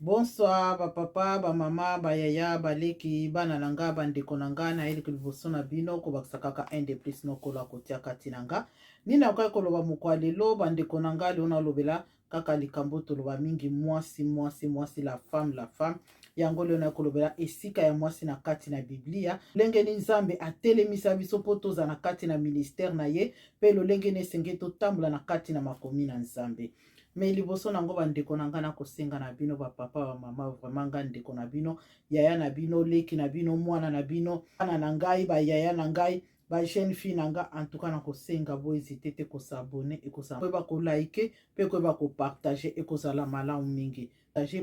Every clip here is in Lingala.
Bonsoir, ba papa, ba mama, ba yaya, ba leki, ba nanga, ba ndeko nanga, na eli kuliboso na bino, ko bakisa kaka un de plus no kola kotia kati nanga. Nina kwa koloba mukwa lelo, ba ndeko nanga, leona lobela, kaka likambo toloba mingi, mwasi, la femme. Yango leona kolobela, esika ya mwasi na kati na Biblia. Lengeni nzambe, atelemisa biso poto na kati na ministère na ye, pe lo lengeni sengeto tambula na kati na makomi na nzambe. Me liboso nango bandeko na nga na kosenga na bino bapapa bamama vraiment nga ndeko na bino yaya na bino leki na bino mwana na bino bana na ngai bayaya na ngai ba jeune fille na nga en tout cas na kosenga bo hésiter te kosabone ekosala koyeba kolike mpe koyeba kopartage ekozala malamu mingi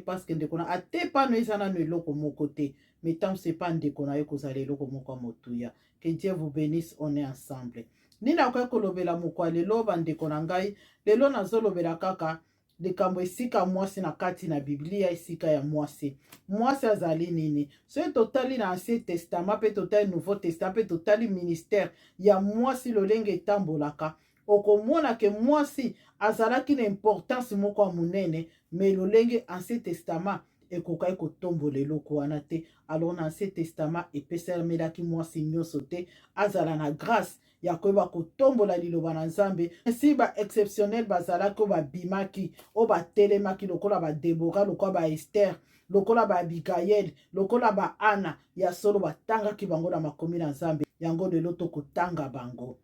parce que ndeko na ate pano eza nano eloko moko te mais tant c'est pas ndeko na ye kozala eloko moko ya motuya. Que Dieu vous bénisse, on est ensemble. Nina kwa kolobela mokwa lelo bandeko na ngai lelo nazolobela kaka likambo esika mwasi na kati na Biblia esika ya mwasi. Mwasi azali nini? So totali na Ancien Testament pe totali Nouveau Testament pe totali ministère ya mwasi lolenge etambolaka. Okomona ke mwasi azalaki na importance moko ya munene mais lolenge Ancien Testament ekokai kotombola eloko wana te. Alors na Ancien Testament epesamelaki mwasi nyonso te azala na grâce ya koyeba kotombola liloba na nzambe. Si ba exceptionnel bazalaki oyo babimaki oyo batelemaki lokola ba Debora, lokola ba Esther, lokola ba Abigail, lokola ba Ana ya solo batangaki bango na makomi na nzambe. Yango lelo tokotanga bango.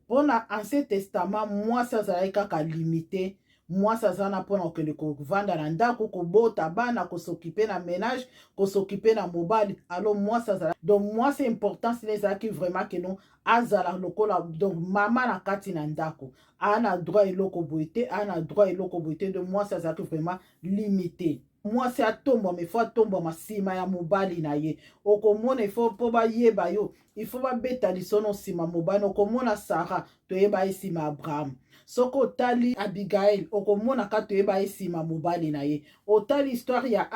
Mpona Ancien Testament mwasi azalaki kaka limité. Mwasi azana mpona okende kovanda na ndako kobota bana kosokipe na ménage kosokipe na mobali. Alors mwasi azala donc mwasi importance ne ezalaki vraiment ke non azala lokola donc mama na kati na ndako ana droit eloko boye te ana droit eloko boye te. Donc mwasi azalaki vraiment limité. Mwasi atombwama ifo atombwama nsima ya mobali na ye. Okomona ifo mpo bayeba yo ifo babeta lisono nsima mobali. Okomona Sara toyeba ye nsima Abraham. Soko otali Abigail okomona ka toyeba ye nsima mobali na ye. Otali histoire ya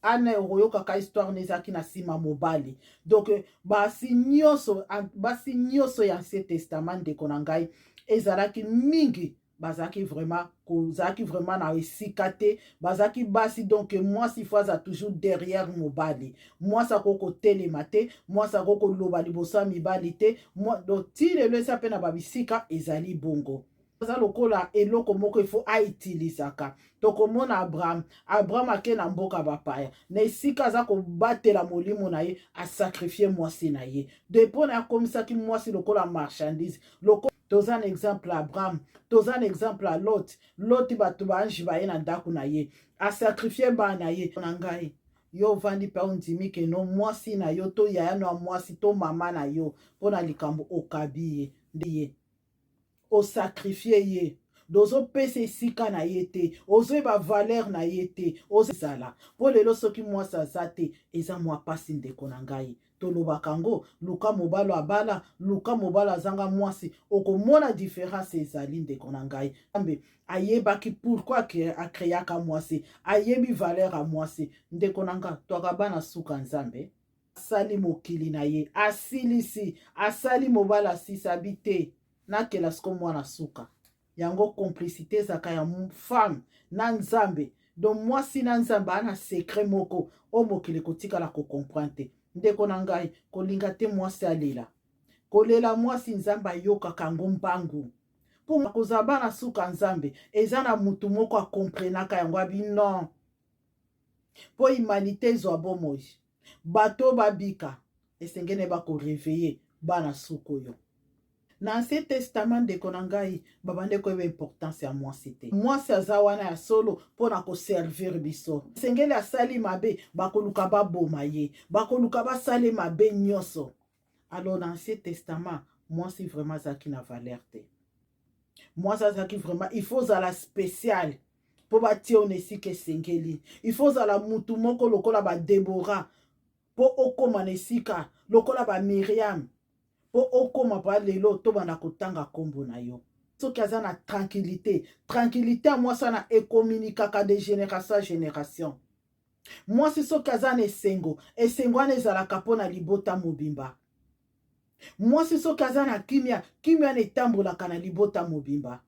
Ana okoyokaka histoire nezaki na nsima mobali. Donc basi nyonso ya Ancien Testament ndeko na ngai ezalaki mingi bazaki vraiment na esika te bazaki basi. Donc mwasi faut aza toujours derrière mobali. Mwasi akoko telema te, mwasi akoko loba liboso ya mibali te. Donc ti lelo eza pe na babisika ezali bongo. Aza lokola eloko moko ifo aitilisaka. Tokomona Abraham ake na mboka bapaya na esika aza kobatela molimo na ye asakrifie mwasi na ye. Depo na akomisaki mwasi lokola marchandise. Toza un exemple à Abraham, toza un exemple à Lot. Lot bato banji baye na ndako na ye a sacrifier ba na ye na ngai. Yo vandi pa ondimi ke no mwasi na yo to yaya no mwasi to mama na yo pona likambo okabi ye o sacrifier ye. Dozo pese sika na ye te, ozo ba valeur na ye te, ozo sala. Po lelo soki mwasi azate eza mwa pasi ndeko na ngai. Tolobaka ngo luka mobalo abala luka mobalo azanga mwasi okomona différence ezali ndeko na ngai. Ambe ayebaki pourquoi akreaka mwasi ayebi valeur a mwasi ndeko na nga toka bana suka nzambe asali mokili na ye asilisi asali mobala sisabi te nakela siko mwana suka. Yango complicité ezaka ya femme na nzambe. Donc mwasi na nzambe ana secret moko o mokili kotikala kocomprendre. Ndeko na ngai kolinga te mwasi alela. Kolela mwasi nzambe ayokaka yango mbangu. Po kozala bana suka nzambe eza na mutu moko akomprenaka yango abi non. Po humanité ezwa bomoi. Bato babika esengene bakoreveiller bana suka oyo. Na Ancien Testament ndeko na ngai babande koyeba importance ya mwasi te. Mwasi aza wana ya solo mpona koservir biso. Sengeli asali mabe bakoluka baboma ye bakoluka basali mabe nyonso. Alors na Ancien Testament mwasi vraiment azalaki na valeur te. Mwasi azalaki vraiment il faut zala spécial po batie on esika esengeli. Il faut zala mutu moko lokola ba Debora po okoma na esika lokola ba Miriam po okoma pa lelo to bana kotanga kombo na yo. Soki aza na tranquillité ya mwasi na ekomunikaka de génération à génération. Mwasi soki aza na esengo wana ezalaka mpona libota mobimba. Mwasi soki aza na kimia na etambolaka na libota mobimba.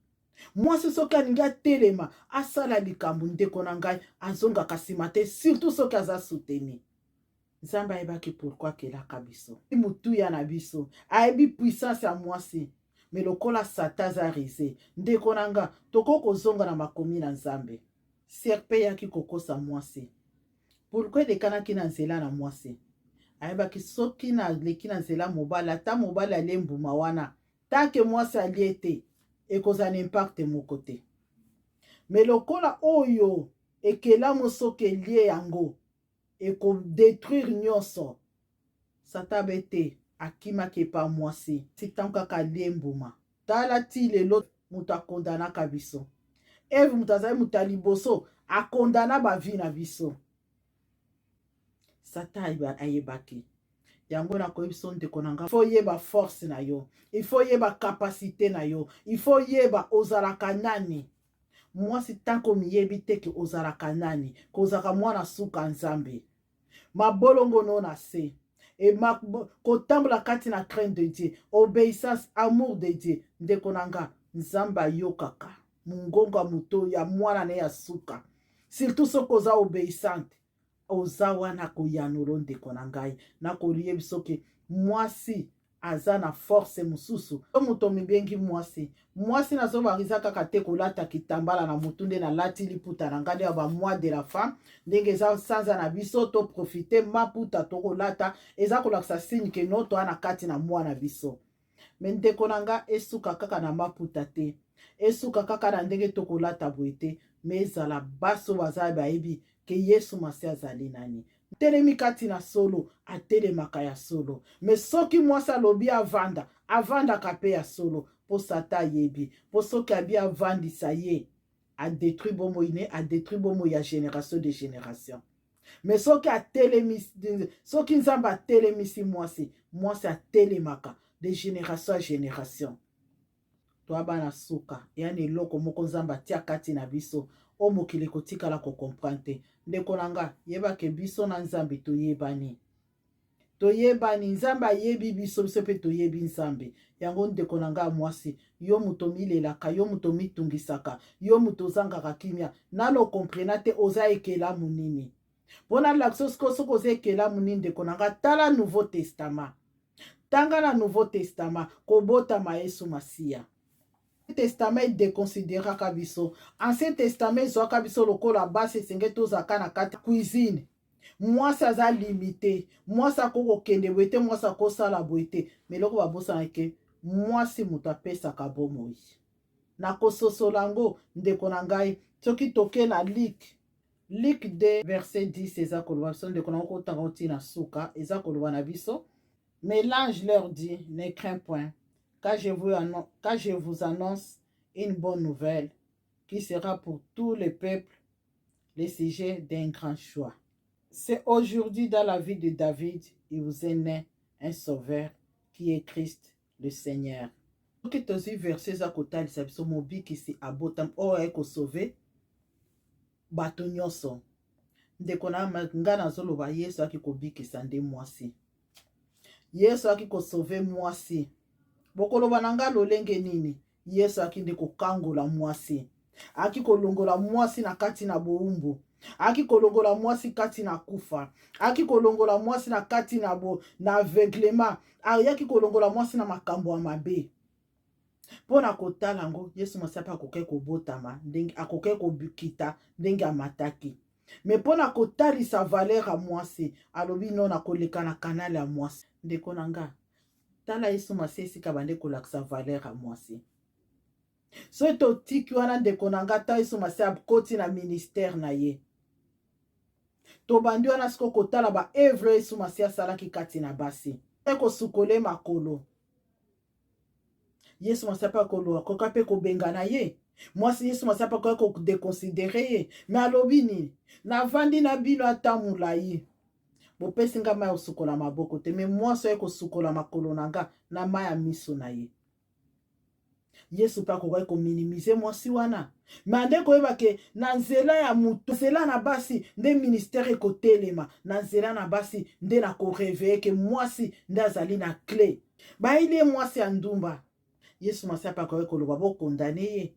mwasi soki alingi atelema asala likambo ndeko na ngai azongaka nsima te, surtout soki aza soutenu. Nzambe ayebaki pourkui akelaka biso motuya na biso, ayebi puissance ya mwasi. Me lokola satan aza rise ndeko na nga tokoki kozonga na makomi na Nzambe. Serpe yaki kokosa mwasi, pourkui elekanaki na nzela na mwasi. Ayebaki soki naleki na nzela mobali, ata mobali alie mbuma wana, tanke mwasi alie te ekozala na impact moko te. Me lokola oyo ekelamu soki elie yango ekodétruire nyonso, satan bete akimaki epa mwasi sitango kaka alie mbuma. Tala ti lelo moto akondanaka biso, eve moto azali moto ya liboso akondana bavi na biso. Satan ayebaki. Yango nakoyebi biso ndeko na nga, ifo yeba force na yo, ifo yeba kapasite na yo, ifo yeba ozalaka nani. Mwasi tanko miyebi teke ozalaka nani, kozaka mwana suka Nzambe. Mabolongo no na se. Et kotambola kati na crainte de Dieu, obéissance, amour de Dieu. Ndeko na nga, Nzamba yokaka mungonga muto ya mwana ne ya suka. Surtout soko oza obéissante, oza wana koyanolo ndeko na ngai. Na koliye bisoke mwasi aza na force mususu. Muto mibengi mwasi. Mwasi nazo bariza kaka te kolata kitambala na mutu nde na lati liputa na ngade ya ba mois de la femme. Ndenge eza sanza na biso to profiter maputa to kolata eza kolakisa signe ke noto ana kati na mwa na biso. Me ndeko na nga esuka kaka na maputa te. Esuka kaka na ndenge to kolata boye te. Me ezala baso baza bayebi ke Yesu Masi azali nani. Telemi kati na solo, atelemaka ya solo. Me soki mwasi alobi avanda, avanda kape ya solo. Po sata yebi, po soki abi avandisa ye, a détruit bomo ine, a détruit bomo ya génération de génération. Me soki atelemisi, soki Nzamba atelemisi mwasi, mwasi atelemaka de génération à génération. Toa bana suka, yani loko moko Nzamba tia kati na biso, o mokili kotikala ko comprendre. Ndeko na nga yeba ke biso na Nzambe toyebani. Toyebani Nzambe ayebi biso biso pe toyebi Nzambe. Yango ndeko na nga mwasi, yo muto milelaka, yo muto mitungisaka, yo muto zangaka kimia, nalo komprena te oza ekela munini. Bona lakso soko oza ekela munini ndeko na nga, tala Nouveau Testament. Tanga na Nouveau Testament kobota Yesu Masiya. Testament déconsidéraka biso. Ancien Testament zwaka biso lokola basi esenge tozaka na kati cuisine. Mwasi aza limité. Mwasi akoko kende boye te, mwasi akosala boye te. Me loko babosana ke mwasi moto apesaka bomoi. Na kososola ngo ndeko na ngai soki toke na Luc 2 verset 10 eza koloba biso ndeko na okotanga otina suka eza koloba na biso. Mais l'ange leur dit, ne crains point, car je vous annonce une bonne nouvelle qui sera pour tous les peuples le sujet d'un grand choix. C'est aujourd'hui dans la vie de David, il vous est né un sauveur qui est Christ le Seigneur. Donc, tu as verset za kotali sabiso mobi qui si abotam o eko sauver bato nyonso. Ndeko na nga nazoloba Yesu akikobikisa nde mwasi. Yesu akiko sauver mwasi. Bokoloba nanga lolenge nini? Yesu akinde kokangola mwasi. Akiko longola mwasi na kati na boumbu. Akiko longola mwasi kati na kufa. Akiko longola mwasi na kati na aveuglement. Akiko longola mwasi na makambo ya mabe. Pona kotala ngo Yesu Masiya akoke kobotama ndenge akoke kobukita ndenge amataki. Me pona kotalisa valeur ya mwasi alobi no na koleka na kanale ya mwasi. Ndeko na nga tala Yesu Masiya esika bande kolakisa valeur ya mwasi. So totiki wana ndeko na nga ta Yesu Masiya koti na ministère na ye. To bandi wana siko kotala ba evre Yesu Masiya salaki kati na basi. Eko sukole makolo. Yesu Masiya pa kolo koka pe ko benga na ye. Mwasi Yesu Masiya pa ko déconsidérer ye. Me alobi ni na vandi na bino ata mulayi. Bopesi nga mai osukola maboko te, me mwasi eko sukola makolo na nga na mai ya miso na ye. Yesu pa koka ko minimiser mwasi wana. Mande koyeba ke na nzela ya mutu, nzela na basi nde ministère eko telema, na nzela na basi nde na ko réveiller ke mwasi nde azali na clé. Ba ile mwasi ya ndumba. Yesu Masiya pa koka ko loba bo condamner ye.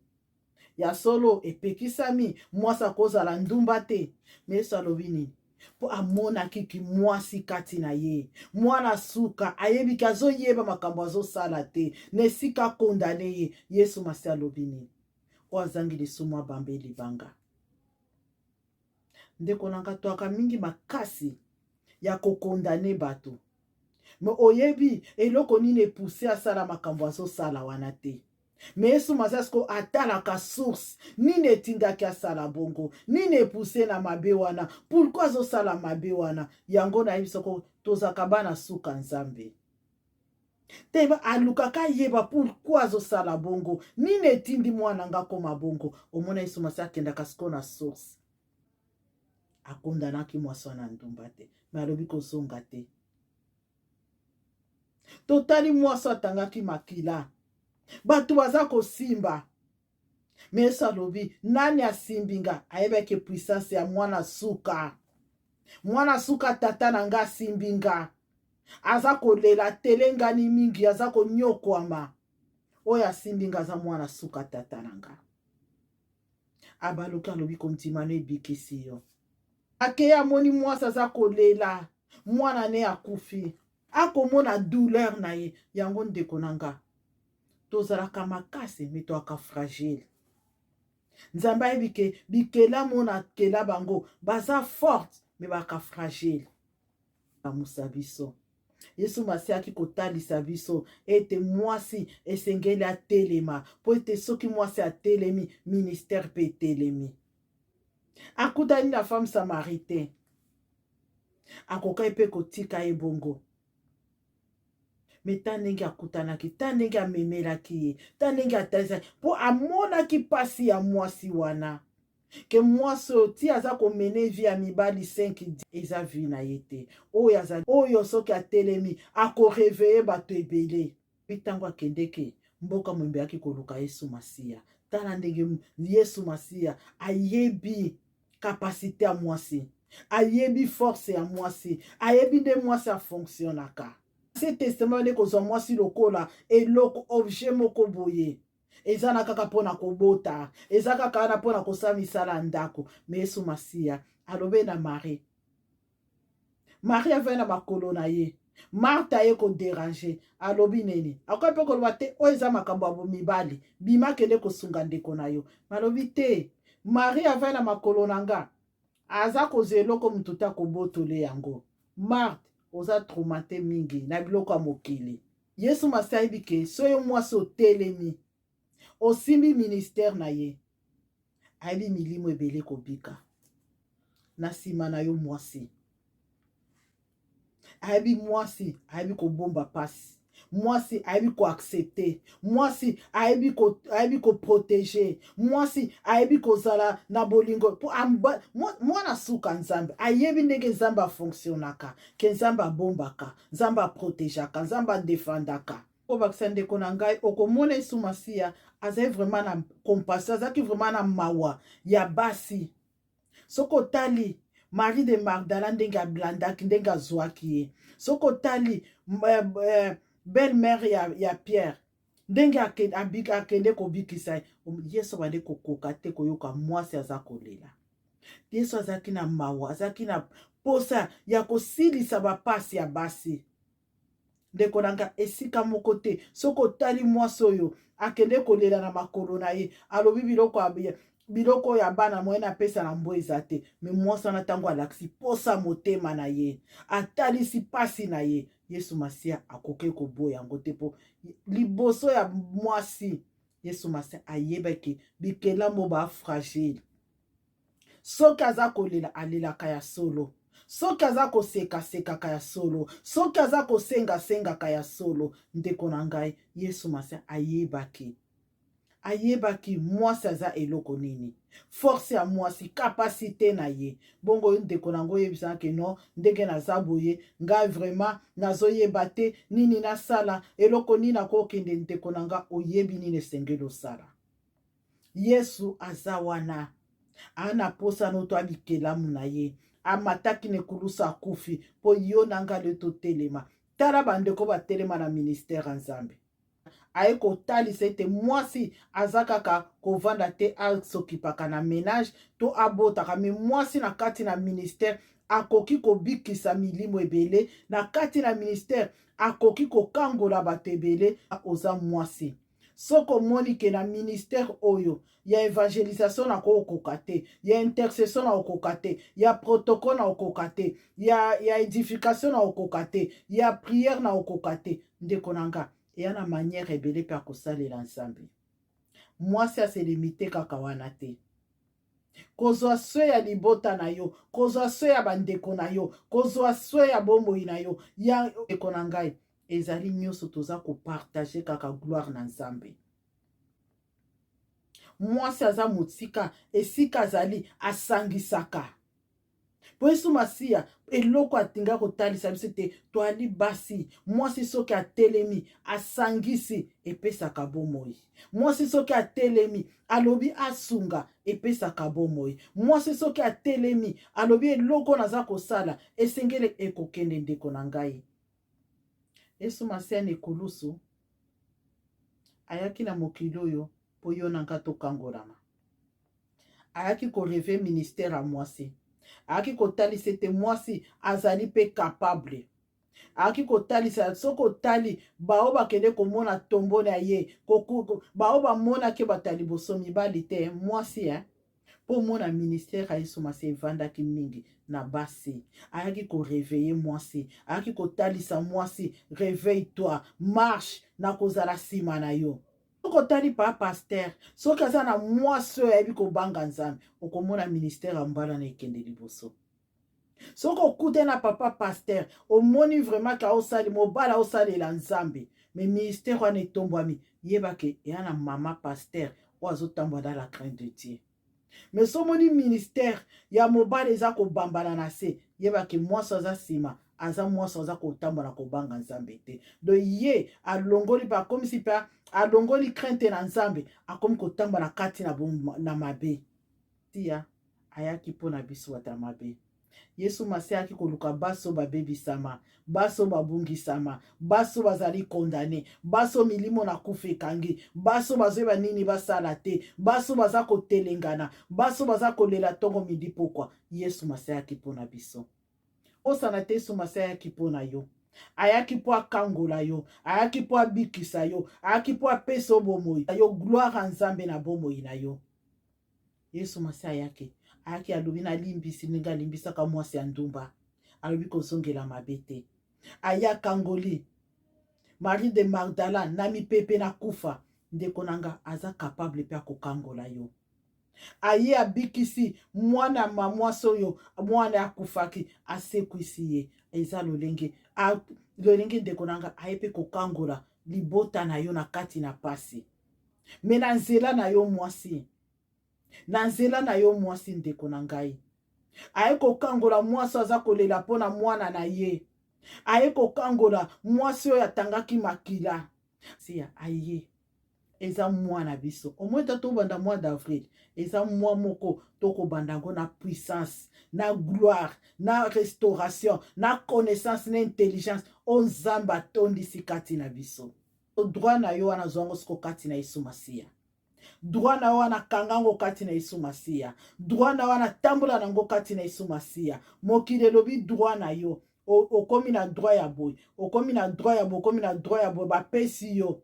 ya solo epekisami mwasi akozala ndumba te. Me Yesu alobi nini? Po amonaki ki mwasi kati na ye, mwana suka ayebiki azoyeba makambo azosala te, na esika kondane ye. Yesu masi alobi nini? O azangi lisumu abambe libanga. Ndeko nanga toaka mingi makasi ya kokondane bato, me oyebi eloko nini epuse asala makambo azosala wana te. Me Yesu masi asko atalaka source nini etindaki asala bongo, nini epuse na mabe wana, pourquoi azosala mabe wana. Yango nayebi soko tozaka bana suka Nzambe te alukaka yeba pourquoi azosala bongo, nini etindi mwana nga koma bongo. Omona Yesu masi akendaka siko na source, akondanaki mwasi wana ndumba te, me alobi kozonga te. Totali mwasi atangaki makila, bato baza kosimba. Me Yesu alobi nani asimbi nga? Ayebaki puissance ya mwana suka. Mwana suka tata na nga asimbi nga. Aza kolela telengani mingi, aza konyokwama. Oyo asimbi nga aza mwana suka tata na nga. Abaluki alobi kontimano ebikisi yo. Akeya moni mwasi aza kolela, mwana ne akufi. Akomona douleur na ye. Yango ndeko na nga, tozalaka makasi me toaka fragile. Nzambe ayebike bikela mona kela bango baza forte me baka fragile. Amusa biso. Yesu masi aki kotalisa biso ete mwasi esengeli atelema, po ete soki mwasi atelemi, ministère pe etelemi. Akutani na femme samaritaine, akokai pe kotika ye bongo. Me ta ndenge akutanaki, ta ndenge amemelaki ye, ta ndenge atalisaki, po amonaki pasi ya mwasi wana. Ke mwasi ti aza komene vi ya mibali 5 eza vi na ye te. Oyo soki atelemi akoreveye bato ebele. Bitango akendeke mboka mwembe aki koluka Yesu Masiya. Tala ndenge Yesu Masiya ayebi kapasite ya mwasi, ayebi force ya mwasi, ayebi nde mwasi afonctionnaka. Se testament de kozwa mwasi lokola eloko objet moko boye, eza na kaka pona kobota, eza kaka na pona kosala misala ndako. Me Yesu Masiya alobe na Marie. Marie avai na makolo na ye, Martha ye ko déranger, alobi nini? Akoy pe koloba te o eza makambo ya mibali, bima kende kosunga ndeko na yo. Malobi te, Marie avai na makolo na nga, aza kozwa eloko mutu ta kobotole yango. Martha oza traumate mingi na biloko ya mokili. Yesu Masiya ayebike soyo mwasi otelemi, osimbi ministère na ye, ayebi milimo ebele kobika na nsima na yo mwasi. Ayebi mwasi ayebi kobomba pasi, mwasi ayebi koaccepte, mwasi ayebi koprotege, mwasi ayebi kozala na bolingo. Mwana suka Nzambe ayebi ndenge Nzambe afonctionnaka, ke Nzambe abombaka, Nzambe aprotegeaka, Nzambe adefendaka. Obakisa ndeko na ngai, okomona Yesu Masiya azali vraiment na compassion, azalaki vraiment na mawa ya basi. Soko tali Marie de Magdala ndenge ablandaki, ndenge azwaki ye. Soko tali belle-mère ya Pierre, ndenge akende kobikisa Yesu bande kokoka te koyoka mwasi aza kolela. Yesu azalaki na mawa, azalaki na posa ya kosilisa bapasi ya basi. Ndeko nanga esika moko te soko tali mwasi oyo akende kolela na makolo na ye, alobi biloko ya bana moye na pesa na mbo eza te. Me mwasi wana ntango alakisi posa motema na ye, atalisi pasi na ye, Yesu Masiya akoki koboya yango te. Po liboso ya mwasi Yesu Masiya ayebaki bikela mo ba fragile. Soki aza kolela alelaka ya solo, soki aza koseka ya solo, soki aza kosenga ya solo. Ndeko na ngai Yesu Masiya ayebaki mwasi aza eloko nini, force ya mwasi, kapasite na ye. Bongo ndeko na ngo yebisa ke non, ndenge naza boye nga vraiment nazoyeba te nini nasala, eloko nini akokende. Ndeko na nga oyebi nini esengeli osala. Yesu aza wana ana posa noto abikelamu na ye, amataki nekulusa akufi po yo nanga leto telema. Tala bandeko batelema na ministère ya Nzambe, aye kotalisa ete mwasi aza kaka kovanda te asokipaka na ménage to abotaka, me mwasi na kati na ministère akoki kobikisa milimo ebele, na kati na ministère akoki kokangola bato ebele. Oza mwasi soki omoni ke na ministère oyo ya évangélisation na kokoka te, ya intercession na okoka te, ya protocole na okoka te, ya édification na okoka te, ya prière na okoka te, ndeko na nga eya na manière ebele mpe akosalela nzambe. Mwasi aselimite kaka wana te, kozwa swe ya libota na yo, kozwa swe ya bandeko na yo, kozwa swe ya bomoi na yo, ya ndeko na ngai ezali nyonso toza kopartage kaka gloire na nzambe. Mwasi aza motika esika azali asangisaka. Po Yesu Masiya eloko atinga kotalisa biso te toali basi. Mwasi soki atelemi asangisi epesaka bomoi. Mwasi soki atelemi alobi asunga epesaka bomoi. Mwasi soki atelemi alobi eloko naza kosala esengele ekokende ndeko na ngai. Yesu Masiya nekulusu ayaki na mokili oyo po yo na nga tokangolama. Ayaki koreve ministère a mwasi. Ayaki kotalisa ete mwasi azali pe capable. Ayaki kotalisa soki otali bao bakende komona tombo na ye, bao bamonaki bato ya liboso mibali te, mwasi po mona ministère a Yesu Masiya evandaki mingi na basi. Ayaki koreveille mwasi, ayaki kotalisa mwasi, réveille-toi, marche na kozala nsima na yo. Soki otali pa pasteur, soki aza na mwasi oyo ayebi kobanga nzambe, okomona ministère ambala na ekende liboso. Soki okude na papa pasteur, omoni vraiment ka osali mobala osalela nzambe, me ministère wana etombwami, yebake eya na mama pasteur oyo azotambola dans la crainte de Dieu. Mais somoni ministère ya mobala eza kobambana na se, yebake mwasi aza nsima, aza mwasi aza kotambola kobanga nzambe te. Do ye alongoli pa komisi pa alongoli crainte na nzambe, akomi kotambola kati na mabe. Tia ayaki mpona biso bata mabe. Yesu Masiya ayaki koluka baso babebisama, baso babungisama, baso bazali kondane, baso milimo na kufa ekangi, baso bazoyeba nini basala te, baso baza kotelengana, baso baza kolela ntongo midi pokwa. Yesu Masiya ayaki mpona biso. Osana te Yesu Masiya ayaki mpona yo. Ayaki po akangola yo, ayaki po abikisa yo, ayaki po apesa yo bomoi yo, gloire a nzambe na bomoi na yo. Yesu Masiya ayaki alobi na limbisi ndenge alimbisaka mwasi ya ndumba, alobi kozongela mabe te. Ayakangoli Marie de Magdala na mipepe na kufa, ndeko nanga aza capable pe akokangola yo. Aye abikisi mwana mwasi oyo mwana akufaki, asekwisi ye. Eza lolenge ndeko nanga aye pe kokangola libota na yo na kati na pasi. Me na nzela na yo mwasi, na nzela na yo mwasi ndeko na ngai, aye kokangola mwasi aza kolela mpona mwana na ye, aye kokangola mwasi oyo atangaki makila. Siya aye eza mwana biso omweta tobanda mois d'avril, eza mwa moko tokobanda ngo na puissance, na gloire, na restauration, na connaissance, na intelligence o nzambe atondisi kati na biso. Droit na yo wana zwango siko kati na Yesu Masiya. Droit na wana kangango kati na Yesu Masiya. Droit na wana tambola nango kati na Yesu Masiya. Mokili elobi droit na yo okomi na droit ya boy, okomi na droit ya boy, okomi na droit ya boy, bapesi yo.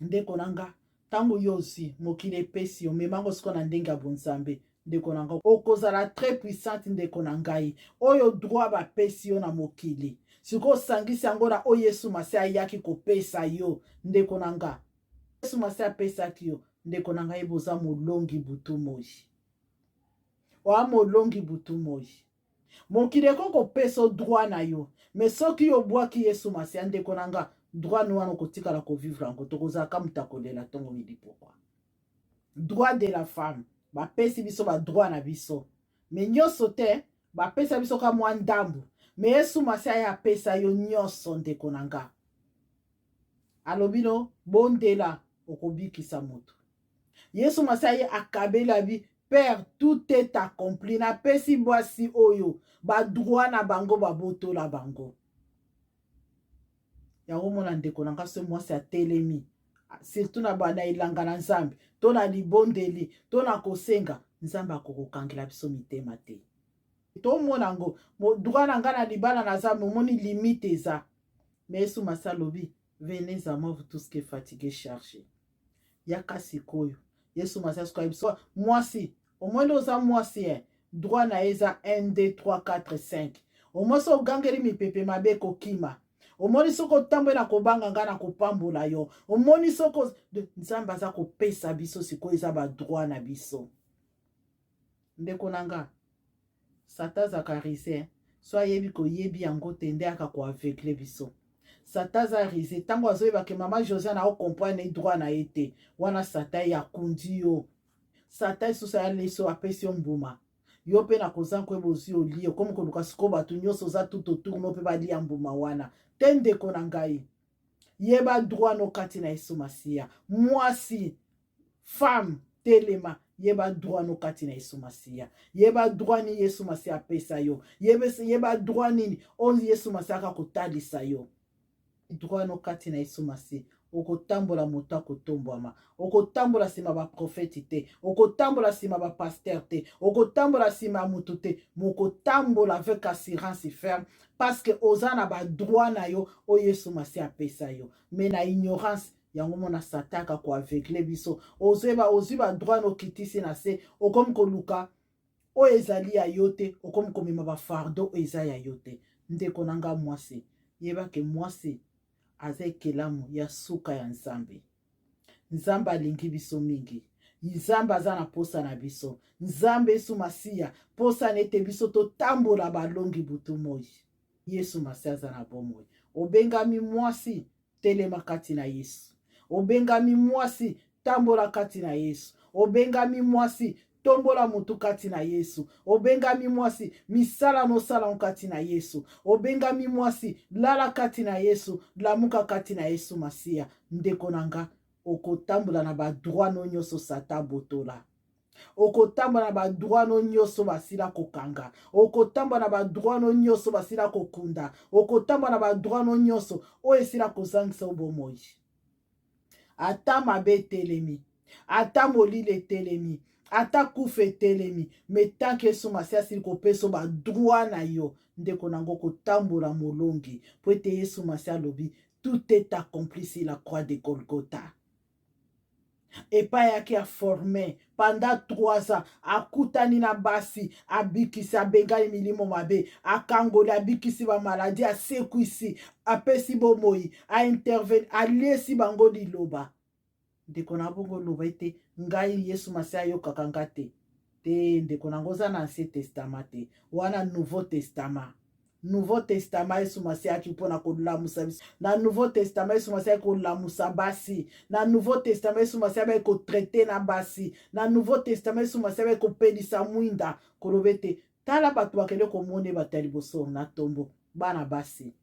Ndeko nanga tango yo aussi mokili epesi yo memango siko na ndenge ya bonzambe, ndeko nanga okozala très puissante ndeko na ngai oyo droit bapesi yo na mokili, siko osangisi yango na oyo Yesu Masiya ayaki kopesa yo. Ndeko nanga Yesu Masiya apesaki yo, ndeko na ngai boza molongi butu moi, oa molongi butu moi. Mokili eko kopesa droit na yo, mais soki yo bwaki Yesu Masiya, ndeko nanga droit no wana kotikala kovivre yango tokozala kamuta kolela ntongo midi pokwa. Droit de la femme bapesi biso ba droit na biso, me nyonso te bapesa biso ka mwa ndambu, me Yesu Masiya ya apesa yo nyonso ndeko nanga. Alobi no bondela okobikisa moto. Yesu Masiya ye akabela bi Père, tout est accompli. Na pesi mwasi oyo ba droit na bango babotola bango. yango mona ndeko na nga so mwasi atelemi surtout na bana ilanga na nzambe to na libondeli to na kosenga nzambe akokokangela biso mitema te tomona yango droit na nga na libala na nzambe omoni limite eza mais Yesu Masi alobi venez à moi vous tous qui fatigués chargés yaka sikoyo Yesu Masi asikoya biso mwasi omoni oza mwasi droit na ye eza 1 2 3 4 5 omoi so ogangeli mipepe mabe kokima omoni soko otambola na kobanga nga na kopambola yo omoni soko nzambe aza kopesa biso sikoyo eza badroit na biso ndeko na nga Satan zakarise so ayebi koyebi yango te nde aka koaveugle biso Satan za rise ntango azoyebake mama Josiane aokomprendre droit na ye te wana Satan ye akundi yo Satan lisusu ayaleso apesi yo mbuma yo mpe na kozanga koyeba ozwi olie okomi koluka sikoyo bato nyonso oza tout autour no mpe balia mbuma wana te ndeko na ngai yeba droit no kati na Yesu Masiya mwasi femme telema yeba droit no kati na Yesu Masiya yeba droit ni Yesu Masiya apesa yo yeba droit nini oyo Yesu Masiya aka kotalisa yo droit no kati na Yesu Masiya okotambola moto akotombwama okotambola nsima baprofeti te okotambola nsima bapaster te okotambola nsima ya moto te mokotambola avec assurance ferme parce que oza na badroit na yo oyo Yesu Masiya apesa yo mais na ignorance yango mona Satan aka koaveugle biso ozwi badroit no okitisi na se okomi koluka oyo ezali ya yo te okomi komema bafardo oyo eza ya yo te ndeko na nga mwasi yebake mwasi aza ekelamu ya suka ya nzambe nzambe alingi biso mingi nzambe aza na posa na biso nzambe Yesu Masiya posa na ete biso totambola balongi butu moi Yesu Masiya aza na bomoi obengami mwasi telema kati na Yesu obengami mwasi tambola kati na Yesu obengami mwasi tombola motu kati na Yesu obengami mwasi misala nosala kati na Yesu obengami mwasi lala kati na Yesu lamuka kati na Yesu Masiya ndeko nanga okotambola na badroit no nyonso Satan botola okotambola na badroit no nyonso basila kokanga okotambola na badroit no nyonso basila kokunda okotambola na badroit no nyonso oyo esila kozangisa bomoi ata mabe telemi ata molile telemi ata kufa etelemi me tanke Yesu Masiya asili kopesa badroit na yo ndeko nango kotambola molongi po ete Yesu Masiya alobi tout est accompli sur la croix de Golgotha epai yaki aforme pendant 3 ans akutani na basi abikisi abengani milimo mabe akangoli abikisi bamaladi asekwisi apesi bomoi aintervene aliesi bango liloba ndeko na bongo loba ete ngai Yesu Masiya ayokaka nga te ndeko nango oza na Ancien Testament te wana Nouveau Testament Yesu Masiya aki mpona kolamusa biso na Nouveau Testament Yesu Masiya aki kolamusa basi na Nouveau Testament Yesu Masiya aki kotraite na basi na Nouveau Testament Yesu Masiya aki kopelisa mwinda koloba ete tala bato bakende komona bato ya liboso na tombo bana basi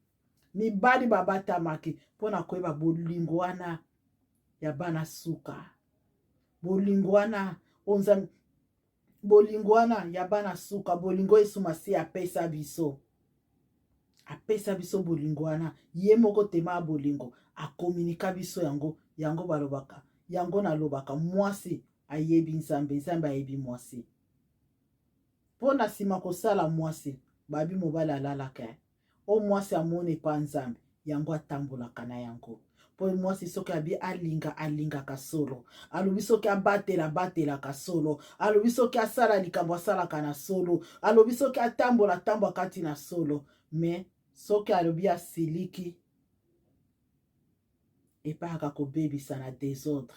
mibali babatamaki mpona koyeba bolingo wana ya bana suka bolingo wana onza bolingo wana ya bana suka bolingo Yesu Masiya apesa biso bolingo wana ye moko tema bolingo akomunika biso yango balobaka yango nalobaka mwasi ayebi nzambe nzambe ayebi mwasi mpona nsima kosala mwasi babi mobali alalaka o mwasi amoni pa nzambe yango atambolaka na yango po mwasi soki abi alingaka solo alobi soki abatelaka solo alobi soki asala likambo asalaka na solo alobi soki atambola kati na solo me soki alobi asiliki epai aka kobebisa na désordre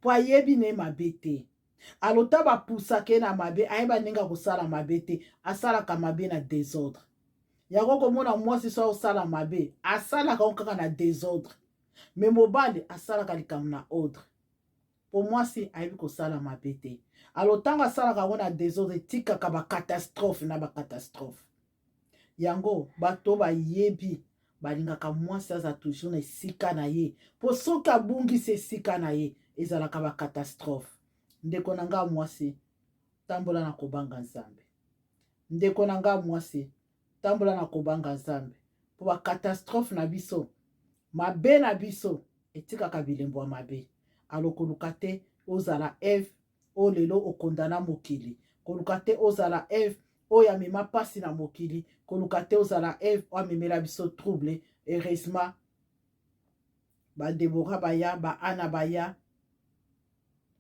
po ayebi ne mabe te alota bapusake na mabe ayeba ndenge akosala mabe te asalaka mabe na désordre yango komona mwasi so osala mabe asalaka ngo kaka na désordre me mobali asalaka likambo na ordre po mwasi ayebi kosala mabe te alotango asalaka ngo na désordre etikaka bakatastrophe na bakatastrophe yango bato bayebi balingaka mwasi aza toujours na esika na ye po soki abungisi esika na ye ezalaka bakatastrophe ndeko na nga mwasi tambola na kobanga nzambe ndeko na nga mwasi tambola na kobanga nzambe po bakatastrophe na biso mabe na biso etikaka bilembo ya mabe. Alo koluka te ozala Eve o lelo okondana mokili, koluka te ozala Eve oyo amema pasi na mokili, koluka te ozala Eve oyo amemela biso trouble. Heureusement ba Debora baya, ba Ana baya,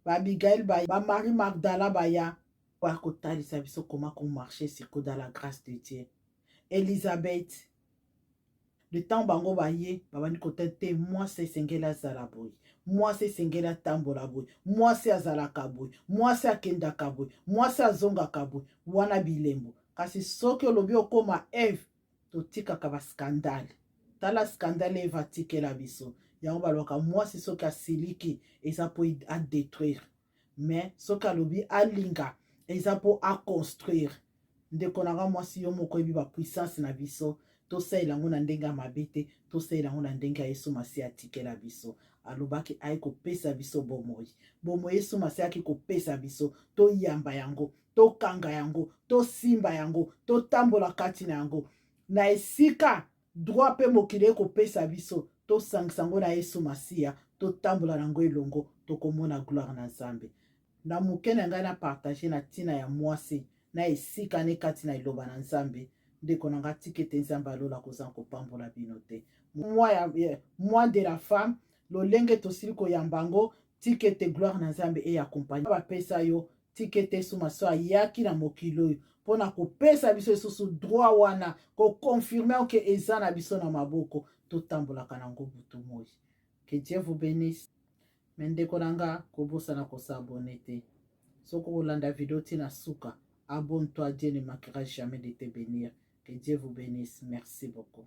ba Abigail baya, ba Marie Magdala baya pa kotalisa biso comment qu'on marchait siko dans la grâce de Dieu. Elisabeth, le temps bango baye babandi kotete mwasi esengeli azala boye, mwasi esengeli atambola boye, mwasi azalaka boye, mwasi akendaka boye, mwasi azongaka boye, wana bilembo. Kasi soki olobi okoma Eve, totikaka baskandale. Tala skandale Eve atikela biso. Yango balobaka mwasi soki asiliki eza po adétruire, mais soki alobi alinga eza po aconstruire. Ndeko nanga mwasi yo moko yebi bapuissance na biso, tosalela yango na ndenge ya mabe te, tosalela yango na ndenge ya Yesu Masi atikela biso. Alobaki aye kopesa biso bomoi. Bomoi Yesu Masi aki kopesa biso, toyamba yango, tokanga yango, tosimba yango, totambola kati na yango. Na esika droit pe mokili kopesa biso, tosangisa yango na Yesu Masi, totambola nango elongo, tokomona gloire na Nzambe. Na moke na ngai na partager na tina ya mwasi na esika ne kati na iloba na Nzambe. Ndeko na nga tiki ete Nzambe alola kozanga kopambola bino te. Moi de la femme, lolenge tosili koyamba yango, tiki ete gloire na Nzambe e accompagne. Bapesa yo tiki ete Yesu Masi ayaki na mokili oyo mpona kopesa biso lisusu droit wana, koconfirme oke eza na biso na maboko, totambolaka nango butu moi. Que Dieu vous bénisse. Mendeko nanga kobosana kosabone te. Soko kolanda video tina suka, abonne-toi, Dieu ne manquera jamais de te bénir. Que Dieu vous bénisse. Merci beaucoup.